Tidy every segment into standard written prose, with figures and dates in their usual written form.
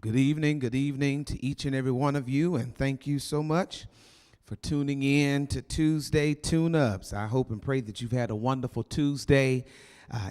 Good evening to each and every one of you, and thank you so much for tuning in to Tuesday TuneUps. I hope and pray that you've had a wonderful Tuesday.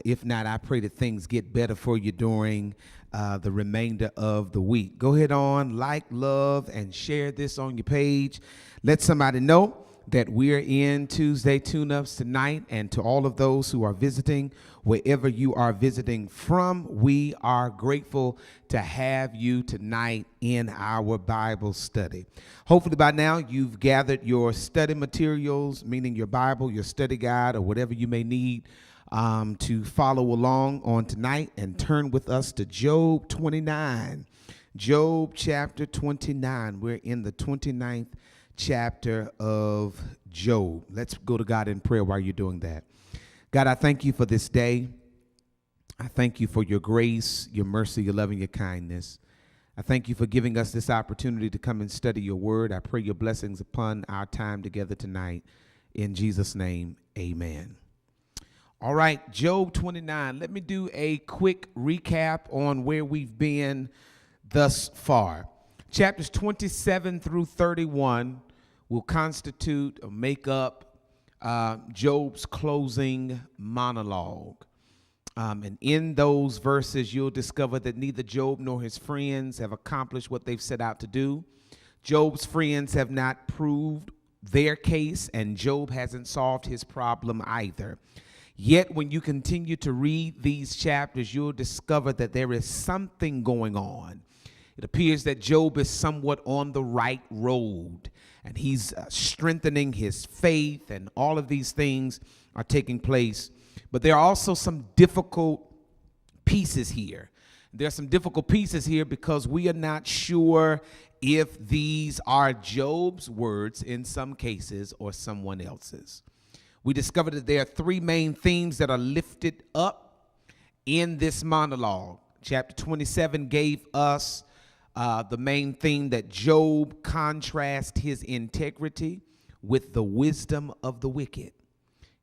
If not, I pray that things get better for you during the remainder of the week. Go ahead on, like, love, and share this on your page. Let somebody know that we're in Tuesday TuneUps tonight, and to all of those who are visiting, wherever you are visiting from, we are grateful to have you tonight in our Bible study. Hopefully by now you've gathered your study materials, meaning your Bible, your study guide, or whatever you may need to follow along on tonight, and turn with us to Job 29. Job chapter 29. We're in the 29th chapter of Job. Let's go to God in prayer while you're doing that. God, I thank you for this day. I thank you for your grace, your mercy, your love, and your kindness. I thank you for giving us this opportunity to come and study your word. I pray your blessings upon our time together tonight. In Jesus' name, amen. All right, Job 29. Let me do a quick recap on where we've been thus far. Chapters 27 through 31 will constitute or make up Job's closing monologue. And in those verses, you'll discover that neither Job nor his friends have accomplished what they've set out to do. Job's friends have not proved their case, and Job hasn't solved his problem either. Yet, when you continue to read these chapters, you'll discover that there is something going on. It appears that Job is somewhat on the right road, and he's strengthening his faith, and all of these things are taking place. But there are also some difficult pieces here. There are some difficult pieces here because we are not sure if these are Job's words in some cases or someone else's. We discovered that there are three main themes that are lifted up in this monologue. Chapter 27 gave us the main theme that Job contrasts his integrity with the wisdom of the wicked.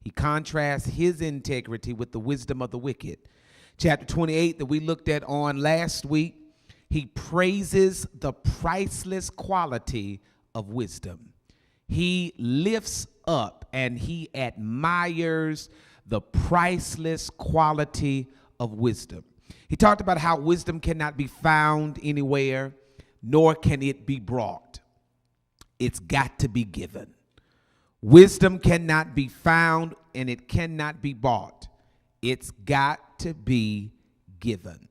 He contrasts his integrity with the wisdom of the wicked. Chapter 28 that we looked at on last week, he praises the priceless quality of wisdom. He lifts up and he admires the priceless quality of wisdom. He talked about how wisdom cannot be found anywhere, nor can it be brought. It's got to be given. Wisdom cannot be found and it cannot be bought. It's got to be given.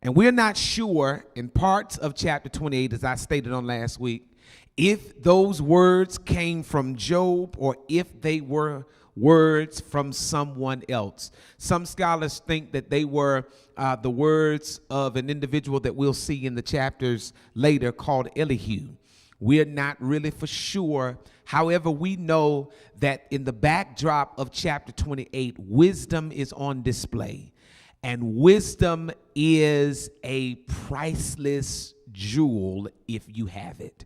And we're not sure in parts of chapter 28, as I stated on last week, if those words came from Job or if they were words from someone else. Some scholars think that they were the words of an individual that we'll see in the chapters later called Elihu. We're not really for sure. However, we know that in the backdrop of chapter 28, wisdom is on display. And wisdom is a priceless jewel if you have it.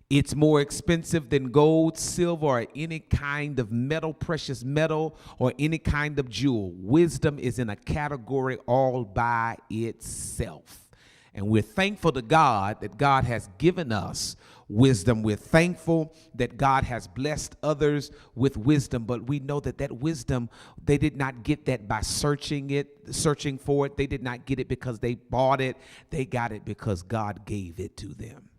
It's more expensive than gold, silver, or any kind of metal, precious metal, or any kind of jewel. Wisdom is in a category all by itself. And we're thankful to God that God has given us wisdom. We're thankful that God has blessed others with wisdom, but we know that that wisdom, they did not get that by searching for it. They did not get it because they bought it. They got it because God gave it to them.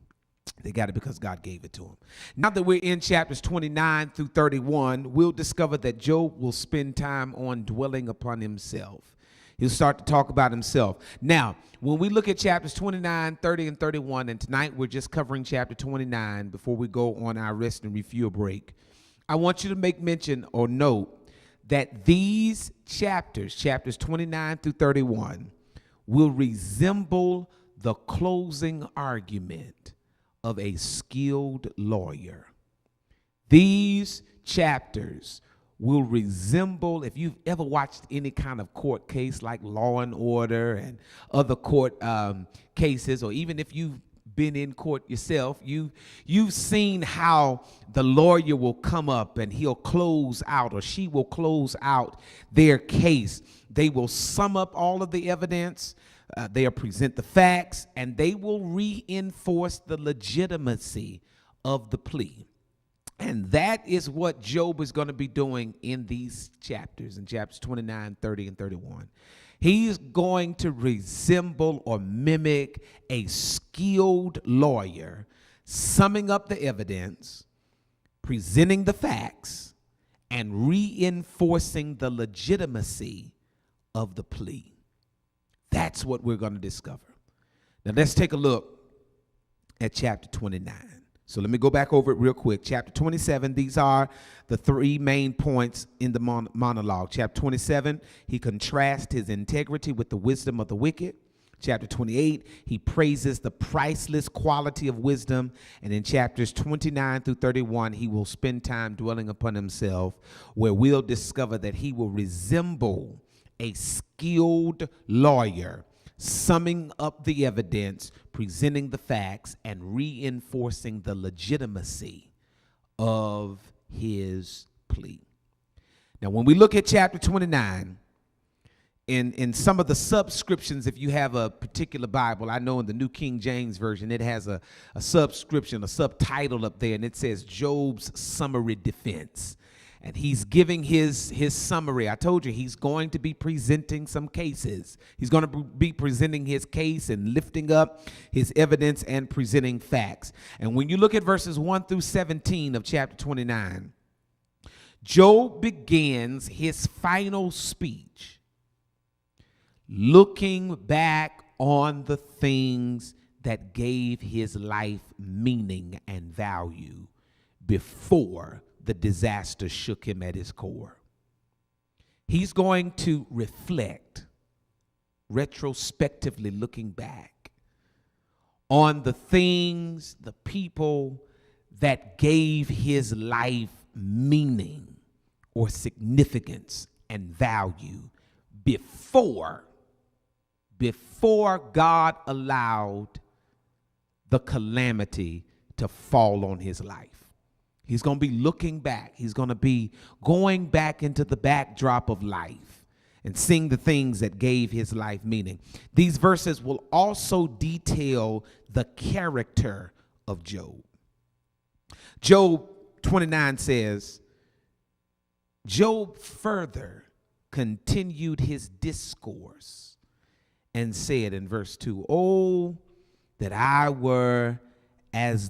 They got it because God gave it to them. Now that we're in chapters 29 through 31, we'll discover that Job will spend time on dwelling upon himself. He'll start to talk about himself. Now, when we look at chapters 29, 30, and 31, and tonight we're just covering chapter 29 before we go on our rest and refuel break, I want you to make mention or note that these chapters 29 through 31, will resemble the closing argument of a skilled lawyer. These chapters will resemble, if you've ever watched any kind of court case like Law and Order and other court cases, or even if you've been in court yourself, you've seen how the lawyer will come up and he'll close out, or she will close out their case. They will sum up all of the evidence. They'll present the facts, and they will reinforce the legitimacy of the plea. And that is what Job is going to be doing in these chapters, in chapters 29, 30, and 31. He's going to resemble or mimic a skilled lawyer, summing up the evidence, presenting the facts, and reinforcing the legitimacy of the plea. That's what we're going to discover. Now let's take a look at chapter 29. So let me go back over it real quick. Chapter 27, these are the three main points in the monologue. Chapter 27, he contrasts his integrity with the wisdom of the wicked. Chapter 28, he praises the priceless quality of wisdom. And in chapters 29 through 31, he will spend time dwelling upon himself, where we'll discover that he will resemble a skilled lawyer, summing up the evidence, presenting the facts, and reinforcing the legitimacy of his plea. Now, when we look at chapter 29, in some of the subscriptions, if you have a particular Bible, I know in the New King James Version, it has a subscription, a subtitle up there, and it says Job's Summary Defense. And he's giving his summary. I told you he's going to be presenting some cases. He's going to be presenting his case and lifting up his evidence and presenting facts. And when you look at verses 1 through 17 of chapter 29, Job begins his final speech looking back on the things that gave his life meaning and value before the disaster shook him at his core. He's going to reflect, retrospectively looking back on the things, the people that gave his life meaning or significance and value before God allowed the calamity to fall on his life. He's going to be looking back. He's going to be going back into the backdrop of life and seeing the things that gave his life meaning. These verses will also detail the character of Job. Job 29 says, Job further continued his discourse and said in verse 2, "Oh, that I were as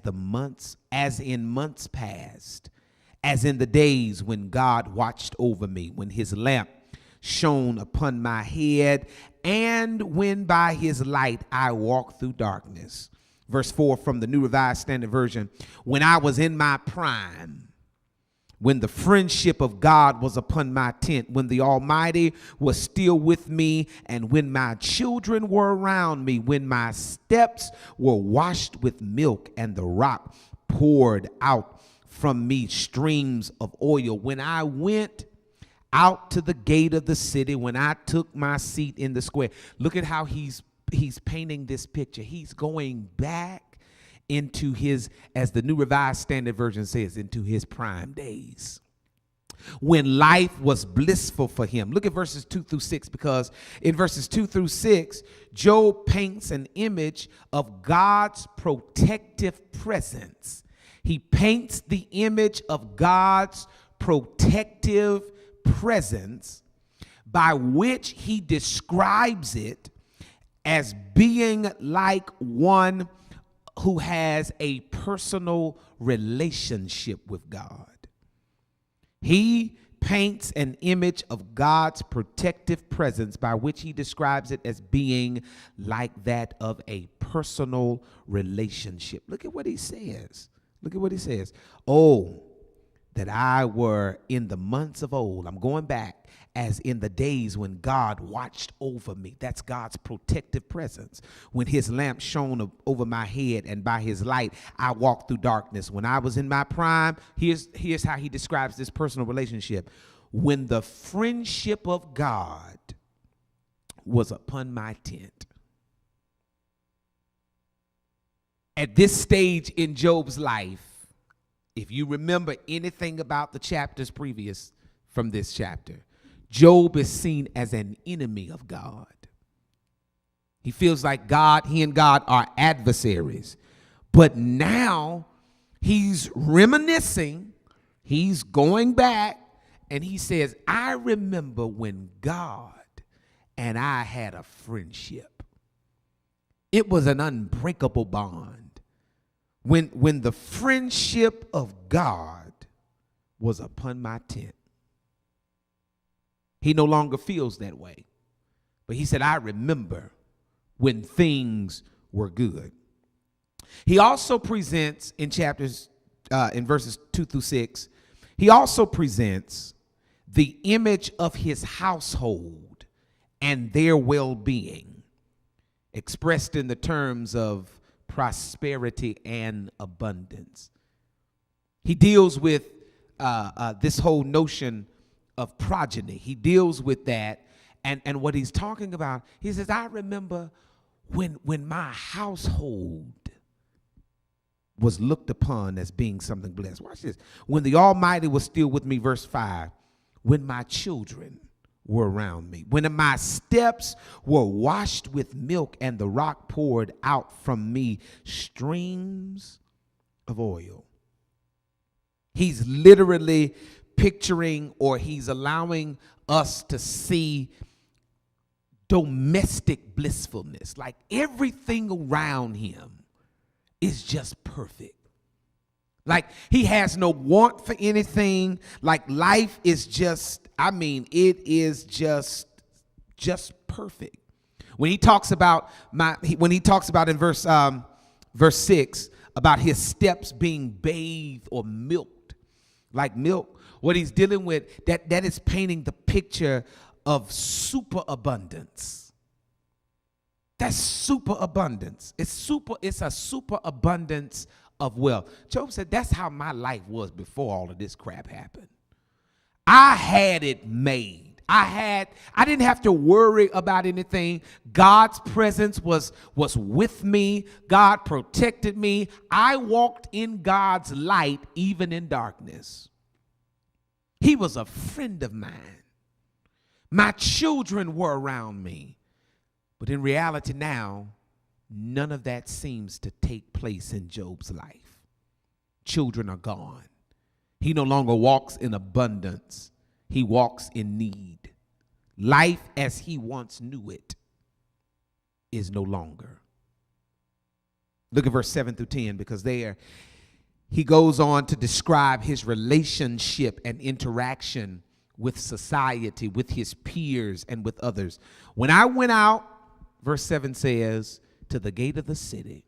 in months past, as in the days when God watched over me, when his lamp shone upon my head, and when by his light I walked through darkness." Verse 4 from the New Revised Standard Version, "When I was in my prime, when the friendship of God was upon my tent, when the Almighty was still with me, and when my children were around me, when my steps were washed with milk, and the rock poured out from me streams of oil, when I went out to the gate of the city, when I took my seat in the square." Look at how he's painting this picture. He's going back into his, as the New Revised Standard Version says, into his prime days, when life was blissful for him. Look at verses 2 through 6, because in verses 2 through 6, Job paints an image of God's protective presence. He paints the image of God's protective presence, by which he describes it as being like one who has a personal relationship with God. He paints an image of God's protective presence, by which he describes it as being like that of a personal relationship. Look at what he says. Look at what he says. "Oh, that I were in the months of old." I'm going back. "As in the days when God watched over me." That's God's protective presence. "When his lamp shone over my head, and by his light I walked through darkness." When I was in my prime, here's how he describes this personal relationship. "When the friendship of God was upon my tent." At this stage in Job's life, if you remember anything about the chapters previous from this chapter, Job is seen as an enemy of God. He feels like he and God are adversaries. But now he's reminiscing, he's going back, and he says, I remember when God and I had a friendship. It was an unbreakable bond. When the friendship of God was upon my tent. He no longer feels that way. But he said, I remember when things were good. He also presents in verses 2 through 6, he also presents the image of his household and their well-being, expressed in the terms of prosperity and abundance. He deals with this whole notion of progeny. He deals with that, and what he's talking about, he says, I remember when my household was looked upon as being something blessed. Watch this. When the Almighty was still with me, verse 5, when my children were around me, when my steps were washed with milk and the rock poured out from me streams of oil. He's literally picturing, or he's allowing us to see domestic blissfulness. Like everything around him is just perfect. Like he has no want for anything. Like life is just, it is just perfect. When he talks about in verse 6 about his steps being bathed or milked, like milk, what he's dealing with, that is painting the picture of superabundance. That's superabundance. It's a superabundance of wealth. Job said, that's how my life was before all of this crap happened. I had it made. I didn't have to worry about anything. God's presence was with me. God protected me. I walked in God's light even in darkness. He was a friend of mine. My children were around me. But in reality now, none of that seems to take place in Job's life. Children are gone. He no longer walks in abundance. He walks in need. Life as he once knew it is no longer. Look at verse 7 through 10, because there he goes on to describe his relationship and interaction with society, with his peers, and with others. When I went out, verse 7 says, to the gate of the city,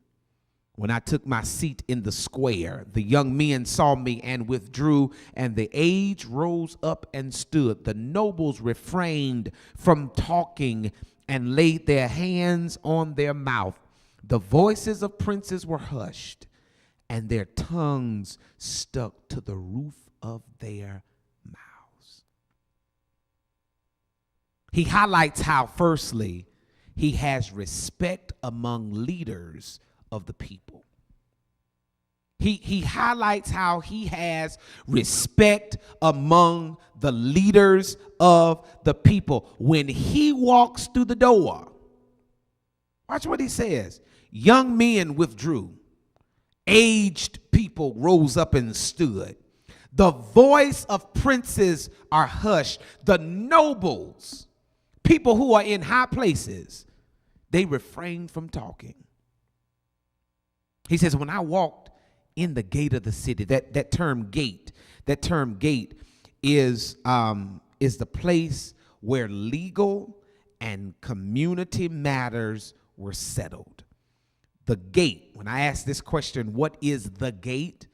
when I took my seat in the square, the young men saw me and withdrew, and the aged rose up and stood. The nobles refrained from talking and laid their hands on their mouth. The voices of princes were hushed, and their tongues stuck to the roof of their mouths. He highlights how, firstly, he has respect among leaders of the people. He highlights how he has respect among the leaders of the people. When he walks through the door, watch what he says. Young men withdrew. Aged people rose up and stood. The voice of princes are hushed. The nobles, people who are in high places, they refrain from talking. He says, when I walked in the gate of the city, that term gate is the place where legal and community matters were settled. The gate, when I asked this question, what is the gate?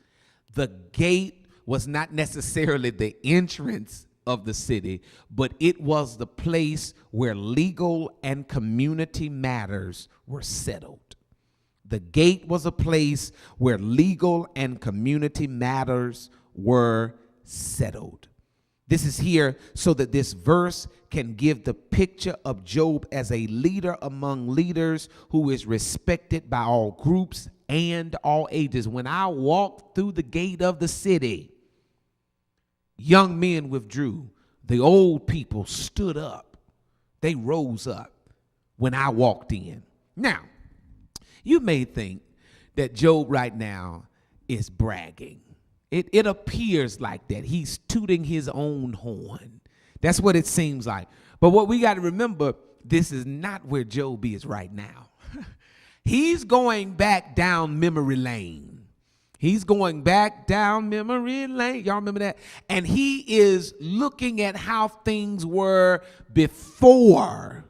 The gate was not necessarily the entrance of the city, but it was the place where legal and community matters were settled. The gate was a place where legal and community matters were settled. This is here so that this verse can give the picture of Job as a leader among leaders who is respected by all groups and all ages. When I walked through the gate of the city, young men withdrew. The old people stood up. They rose up when I walked in. Now, you may think that Job right now is bragging. It appears like that. He's tooting his own horn. That's what it seems like. But what we got to remember, this is not where Job is right now. He's going back down memory lane. He's going back down memory lane. Y'all remember that? And he is looking at how things were before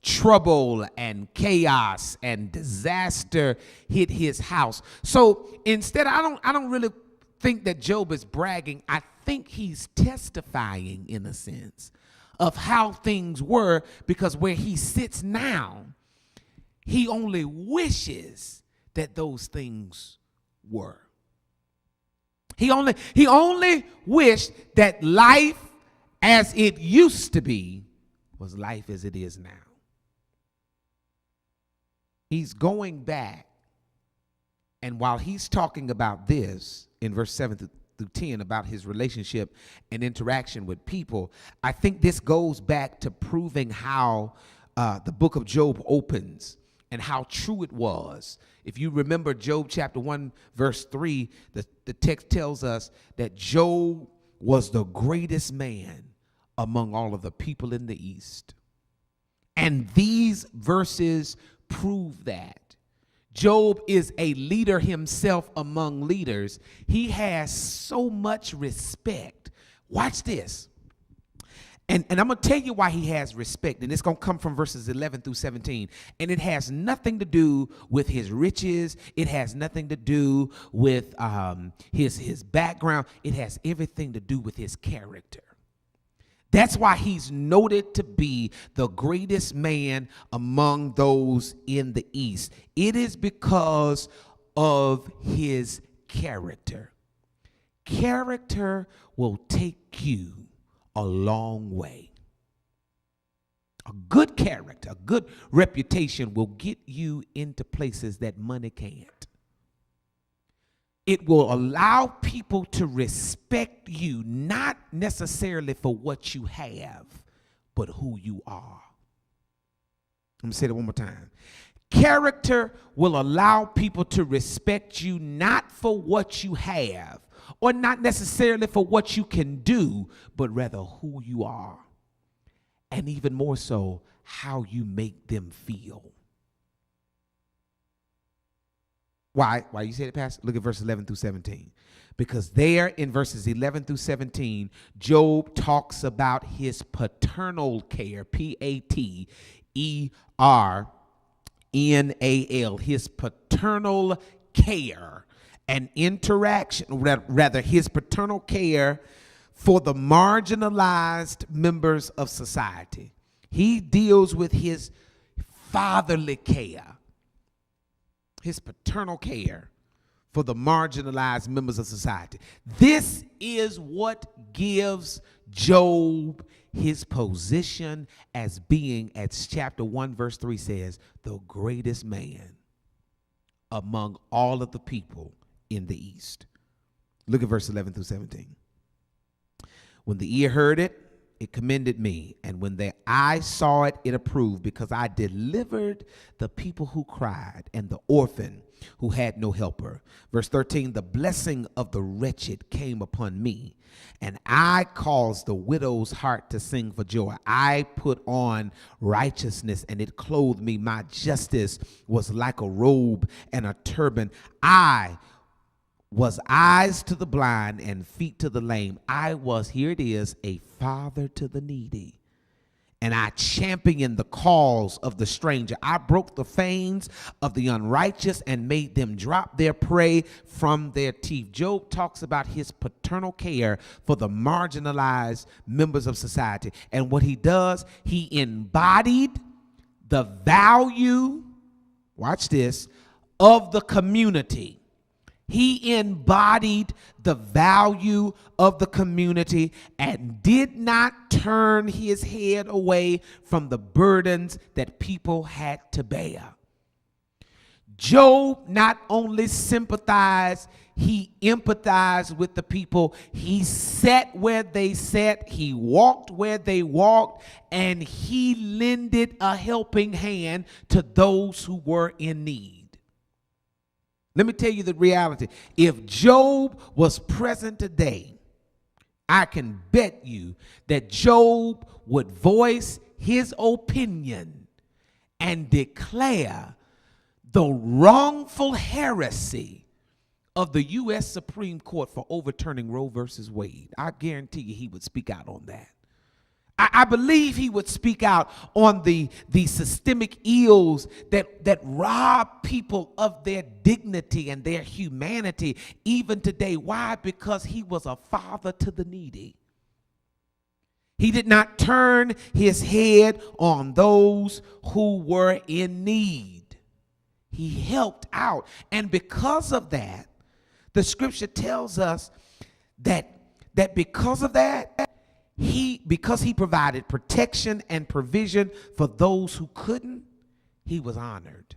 trouble and chaos and disaster hit his house. So instead, I don't really think that Job is bragging. I think he's testifying in a sense of how things were, because where he sits now, he only wishes that those things were. He only wished that life as it used to be was life as it is now. He's going back, and while he's talking about this in verse 7 through 10 about his relationship and interaction with people, I think this goes back to proving how the book of Job opens and how true it was. If you remember Job chapter 1, verse 3, the text tells us that Job was the greatest man among all of the people in the East. And these verses prove that. Job is a leader himself among leaders. He has so much respect. Watch this. And I'm going to tell you why he has respect. And it's going to come from verses 11 through 17. And it has nothing to do with his riches. It has nothing to do with his background. It has everything to do with his character. That's why he's noted to be the greatest man among those in the East. It is because of his character. Character will take you a long way. A good character, a good reputation will get you into places that money can't. It will allow people to respect you, not necessarily for what you have, but who you are. Let me say that one more time. Character will allow people to respect you not for what you have, or not necessarily for what you can do, but rather who you are. And even more so, how you make them feel. Why you say that, Pastor? Look at verses 11 through 17. Because there in verses 11 through 17, Job talks about his paternal care, P-A-T-E-R-N-A-L, his paternal care and interaction, rather his paternal care for the marginalized members of society. He deals with his fatherly care, his paternal care for the marginalized members of society. This is what gives Job his position as being, as chapter 1 verse 3 says, the greatest man among all of the people in the East. Look at verse 11 through 17. When the ear heard it, it commended me, and when the eye saw it, it approved, because I delivered the people who cried and the orphan who had no helper. Verse 13, the blessing of the wretched came upon me, and I caused the widow's heart to sing for joy. I put on righteousness, and it clothed me. My justice was like a robe and a turban. I was eyes to the blind and feet to the lame. I was, here it is, a father to the needy. And I championed the cause of the stranger. I broke the fangs of the unrighteous and made them drop their prey from their teeth. Job talks about his paternal care for the marginalized members of society. And what he does, he embodied the value, watch this, of the community. He embodied the value of the community and did not turn his head away from the burdens that people had to bear. Job not only sympathized, he empathized with the people. He sat where they sat, he walked where they walked, and he lended a helping hand to those who were in need. Let me tell you the reality. If Job was present today, I can bet you that Job would voice his opinion and declare the wrongful heresy of the U.S. Supreme Court for overturning Roe versus Wade. I guarantee you he would speak out on that. I believe he would speak out on the systemic ills that rob people of their dignity and their humanity even today. Why? Because he was a father to the needy. He did not turn his head on those who were in need. He helped out. And because of that, the scripture tells us that because of that, because he provided protection and provision for those who couldn't, he was honored.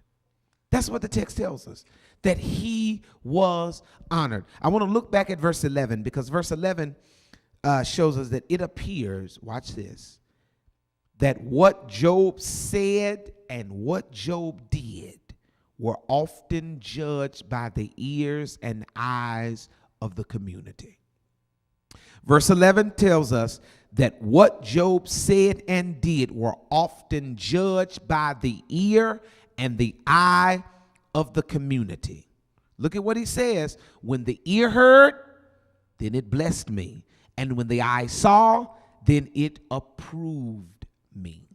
That's what the text tells us, that he was honored. I want to look back at verse 11, because verse 11 shows us that it appears, watch this, that what Job said and what Job did were often judged by the ears and eyes of the community. Verse 11 tells us that what Job said and did were often judged by the ear and the eye of the community. Look at what he says. When the ear heard, then it blessed me. And when the eye saw, then it approved me.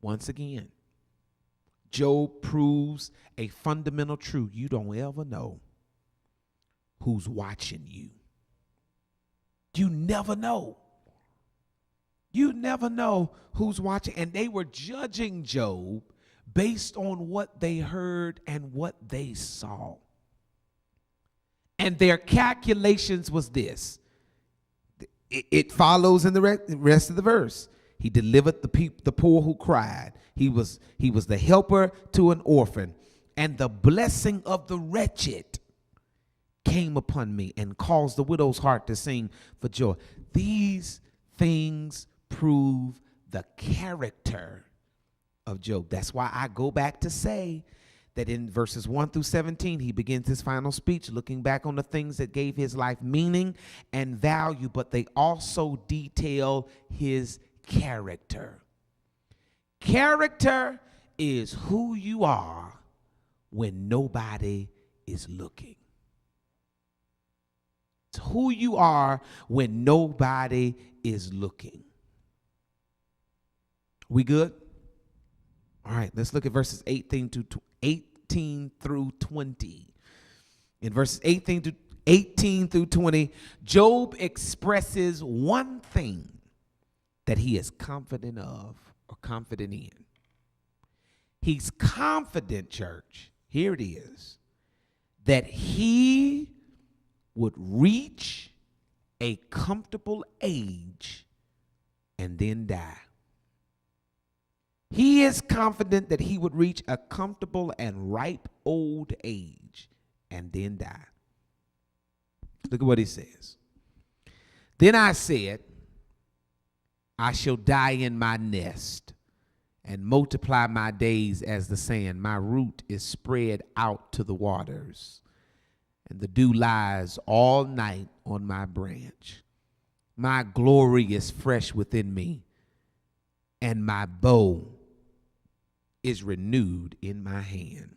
Once again, Job proves a fundamental truth. You don't ever know who's watching you. You never know. You never know who's watching. And they were judging Job based on what they heard and what they saw. And their calculations was this. It follows in the rest of the verse. He delivered the poor who cried. He was the helper to an orphan. And the blessing of the wretched came upon me and caused the widow's heart to sing for joy. These things prove the character of Job. That's why I go back to say that in verses 1 through 17, he begins his final speech looking back on the things that gave his life meaning and value, but they also detail his character. Character is who you are when nobody is looking. It's who you are when nobody is looking. We good? All right, let's look at verses 18 through 20. In verses 18 through 20, Job expresses one thing that he is confident of or confident in. He's confident, church, here it is, that he would reach a comfortable age and then die. He is confident that he would reach a comfortable and ripe old age and then die. Look at what he says. Then I said, I shall die in my nest and multiply my days as the sand. My root is spread out to the waters, and the dew lies all night on my branch. My glory is fresh within me, and my bow is renewed in my hand.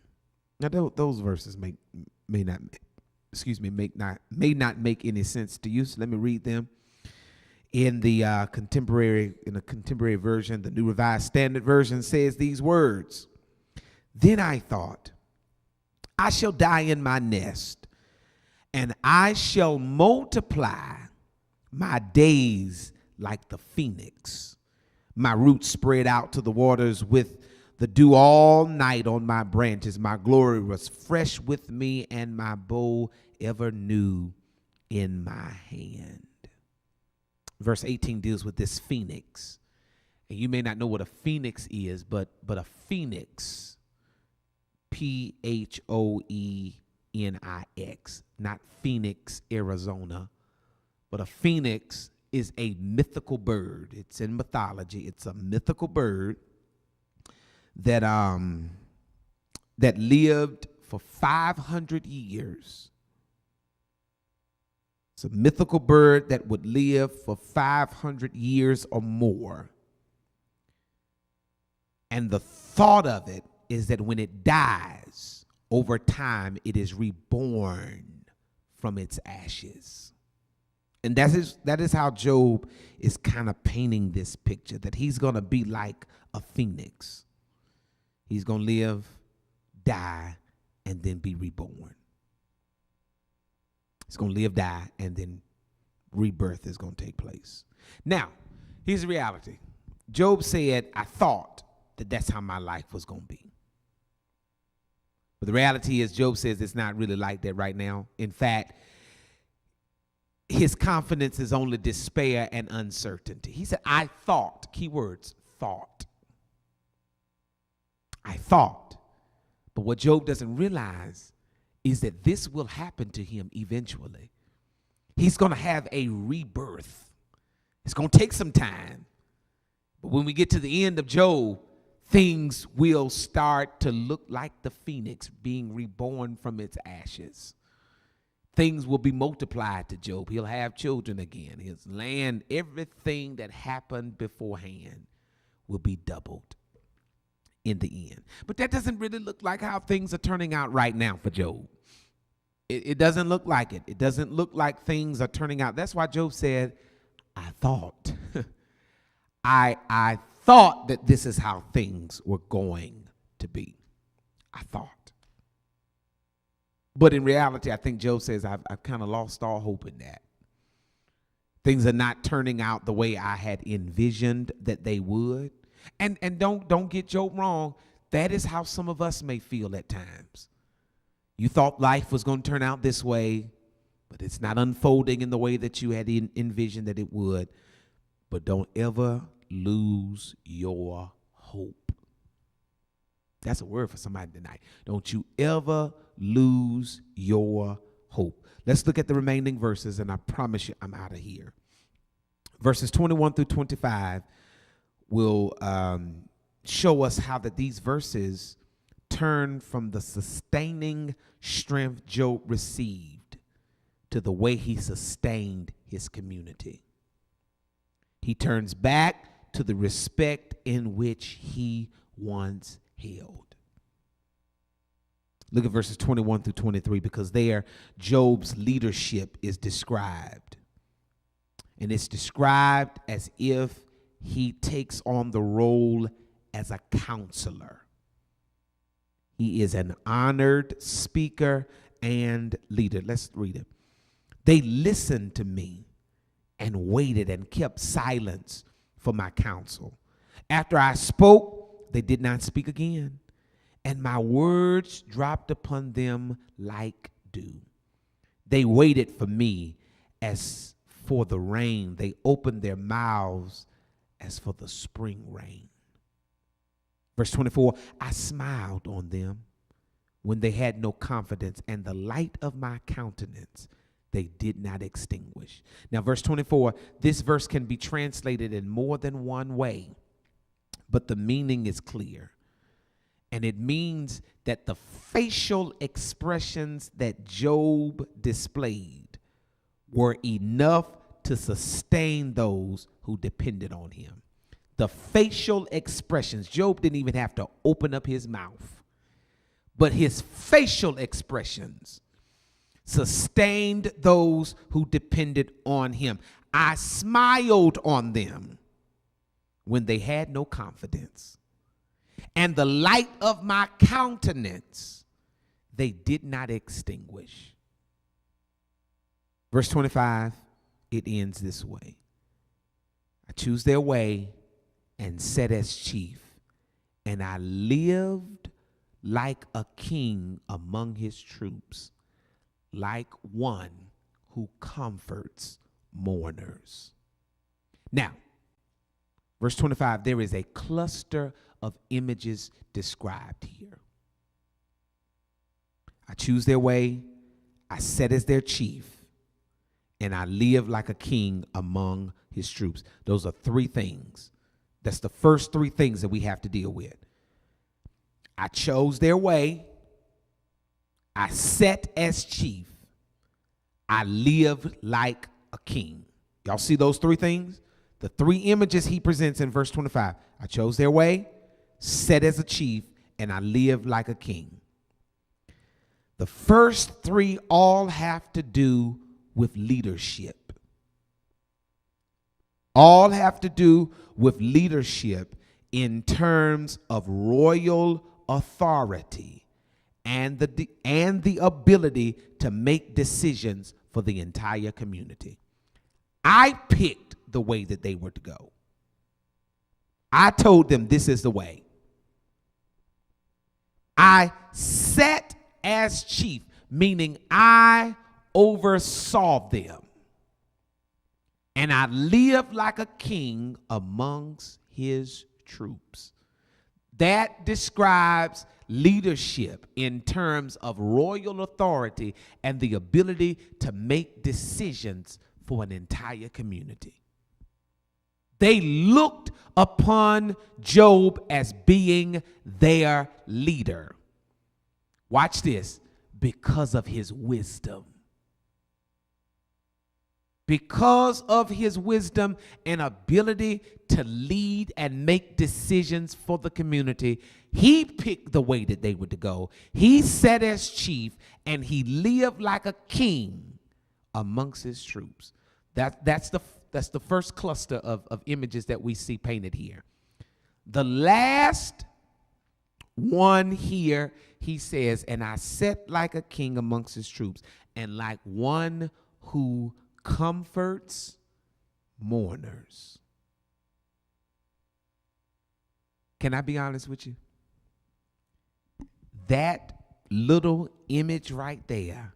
Now those verses may not make any sense to you. So let me read them in the contemporary version. The New Revised Standard Version says these words: Then I thought, I shall die in my nest, and I shall multiply my days like the phoenix. My roots spread out to the waters with the dew all night on my branches. My glory was fresh with me, and my bow ever new in my hand. Verse 18 deals with this phoenix. And you may not know what a phoenix is, but a phoenix Phoenix, not Phoenix, Arizona, but a phoenix is a mythical bird. It's in mythology. It's a mythical bird that that lived for 500 years. It's a mythical bird that would live for 500 years or more. And the thought of it is that when it dies, over time, it is reborn from its ashes. And that is how Job is kind of painting this picture, that he's going to be like a phoenix. He's going to live, die, and then be reborn. He's going to live, die, and then rebirth is going to take place. Now, here's the reality. Job said, I thought that that's how my life was going to be. But the reality is, Job says it's not really like that right now. In fact, his confidence is only despair and uncertainty. He said, I thought, keywords, thought. I thought. But what Job doesn't realize is that this will happen to him eventually. He's going to have a rebirth. It's going to take some time. But when we get to the end of Job, things will start to look like the phoenix being reborn from its ashes. Things will be multiplied to Job. He'll have children again. His land, everything that happened beforehand will be doubled in the end. But that doesn't really look like how things are turning out right now for Job. It doesn't look like it. It doesn't look like things are turning out. That's why Job said, I thought. I thought that this is how things were going to be. I thought. But in reality, I think Job says I've kind of lost all hope in that. Things are not turning out the way I had envisioned that they would. And don't get Job wrong. That is how some of us may feel at times. You thought life was going to turn out this way, but it's not unfolding in the way that you had envisioned that it would. But don't ever lose your hope. That's a word for somebody tonight. Don't you ever lose your hope. Let's look at the remaining verses, and I promise you I'm out of here. Verses 21 through 25 will show us how that these verses turn from the sustaining strength Job received to the way he sustained his community. He turns back to the respect in which he once held. Look at verses 21 through 23, because there Job's leadership is described. And it's described as if he takes on the role as a counselor. He is an honored speaker and leader. Let's read it. They listened to me and waited and kept silence for my counsel. After I spoke, they did not speak again, and my words dropped upon them like dew. They waited for me as for the rain. They opened their mouths as for the spring rain. Verse 24, I smiled on them when they had no confidence, and the light of my countenance they did not extinguish. Now, verse 24, this verse can be translated in more than one way, but the meaning is clear. And it means that the facial expressions that Job displayed were enough to sustain those who depended on him. The facial expressions, Job didn't even have to open up his mouth, but his facial expressions sustained those who depended on him. I smiled on them when they had no confidence, and the light of my countenance they did not extinguish. Verse 25, it ends this way. I choose their way and sat as chief, and I lived like a king among his troops, like one who comforts mourners. Now, verse 25, there is a cluster of images described here. I choose their way, I set as their chief, and I live like a king among his troops. Those are three things. That's the first three things that we have to deal with. I chose their way, I set as chief, I live like a king. Y'all see those three things? The three images he presents in verse 25. I chose their way, set as a chief, and I live like a king. The first three all have to do with leadership. All have to do with leadership in terms of royal authority and the ability to make decisions for the entire community. I picked the way that they were to go. I told them this is the way. I set as chief, meaning I oversaw them. And I lived like a king amongst his troops. That describes leadership in terms of royal authority and the ability to make decisions for an entire community. They looked upon Job as being their leader. Watch this. Because of his wisdom. Because of his wisdom and ability to lead and make decisions for the community, he picked the way that they were to go. He sat as chief and he lived like a king amongst his troops. That's the first cluster of images that we see painted here. The last one here, he says, and I sat like a king amongst his troops, and like one who comforts mourners. Can I be honest with you? That little image right there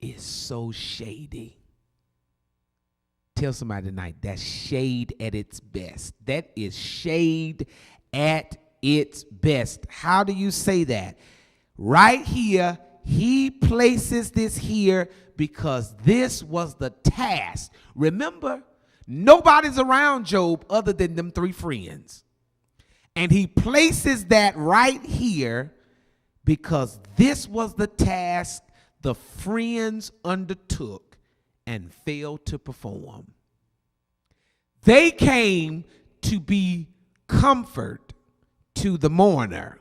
is so shady. Tell somebody tonight, that's shade at its best. That is shade at its best. How do you say that? Right here, he places this here because this was the task. Remember, nobody's around Job other than them three friends. And he places that right here because this was the task the friends undertook and failed to perform. They came to be comfort to the mourner.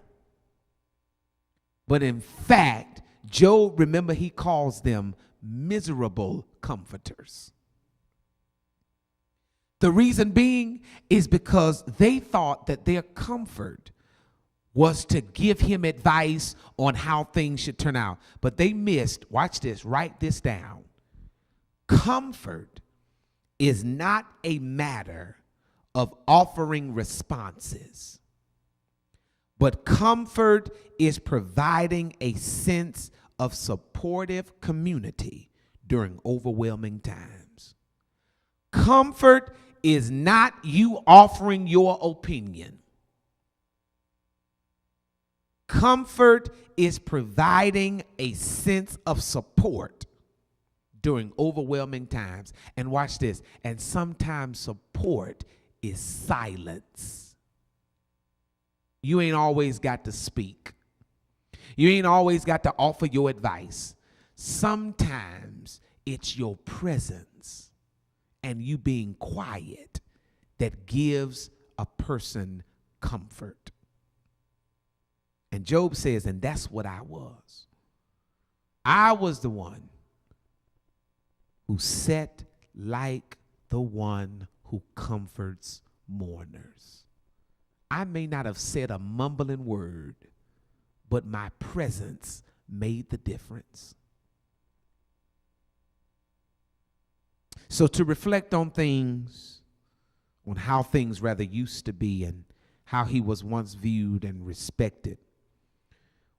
But in fact, Job, remember, he calls them miserable comforters. The reason being is because they thought that their comfort was to give him advice on how things should turn out. But they missed, watch this, write this down. Comfort is not a matter of offering responses, but comfort is providing a sense of supportive community during overwhelming times. Comfort is not you offering your opinion. Comfort is providing a sense of support during overwhelming times. And watch this. And sometimes support is silence. You ain't always got to speak. You ain't always got to offer your advice. Sometimes it's your presence and you being quiet that gives a person comfort. And Job says, and that's what I was. I was the one who sat like the one who comforts mourners. I may not have said a mumbling word, but my presence made the difference. So to reflect on things, on how things rather used to be and how he was once viewed and respected,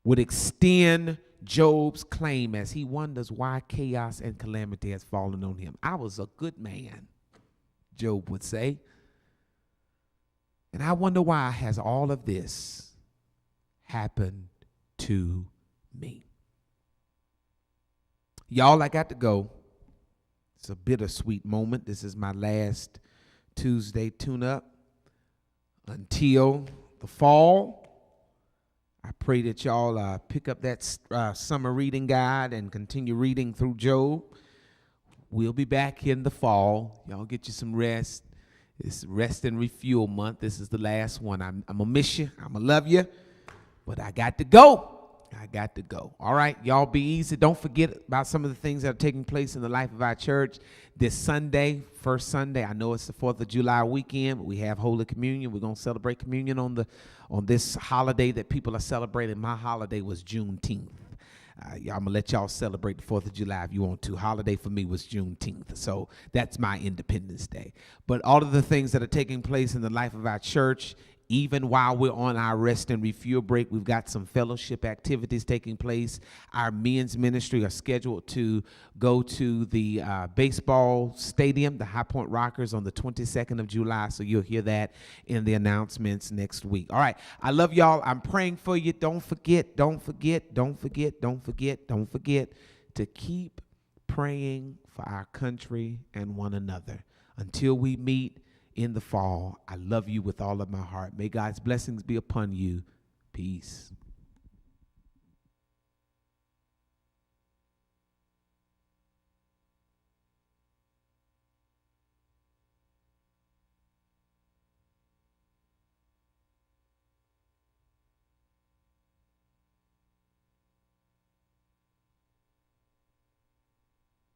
would extend Job's claim as he wonders why chaos and calamity has fallen on him. I was a good man, Job would say. And I wonder why has all of this happened to me. Y'all, I got to go. It's a bittersweet moment. This is my last Tuesday tune-up until the fall. I pray that y'all pick up that summer reading guide and continue reading through Job. We'll be back in the fall. Y'all get you some rest. It's rest and refuel month. This is the last one. I'm going to miss you. I'm going to love you. But I got to go. I got to go. All right, y'all be easy. Don't forget about some of the things that are taking place in the life of our church. This Sunday, first Sunday, I know it's the 4th of July weekend, but we have Holy Communion. We're going to celebrate communion on this holiday that people are celebrating. My holiday was Juneteenth. I'm going to let y'all celebrate the 4th of July if you want to. Holiday for me was Juneteenth. So that's my Independence Day. But all of the things that are taking place in the life of our church, even while we're on our rest and refuel break, we've got some fellowship activities taking place. Our men's ministry are scheduled to go to the baseball stadium, the High Point Rockers, on the 22nd of July. So you'll hear that in the announcements next week. All right. I love y'all. I'm praying for you. Don't forget to keep praying for our country and one another. Until we meet in the fall, I love you with all of my heart. May God's blessings be upon you. Peace.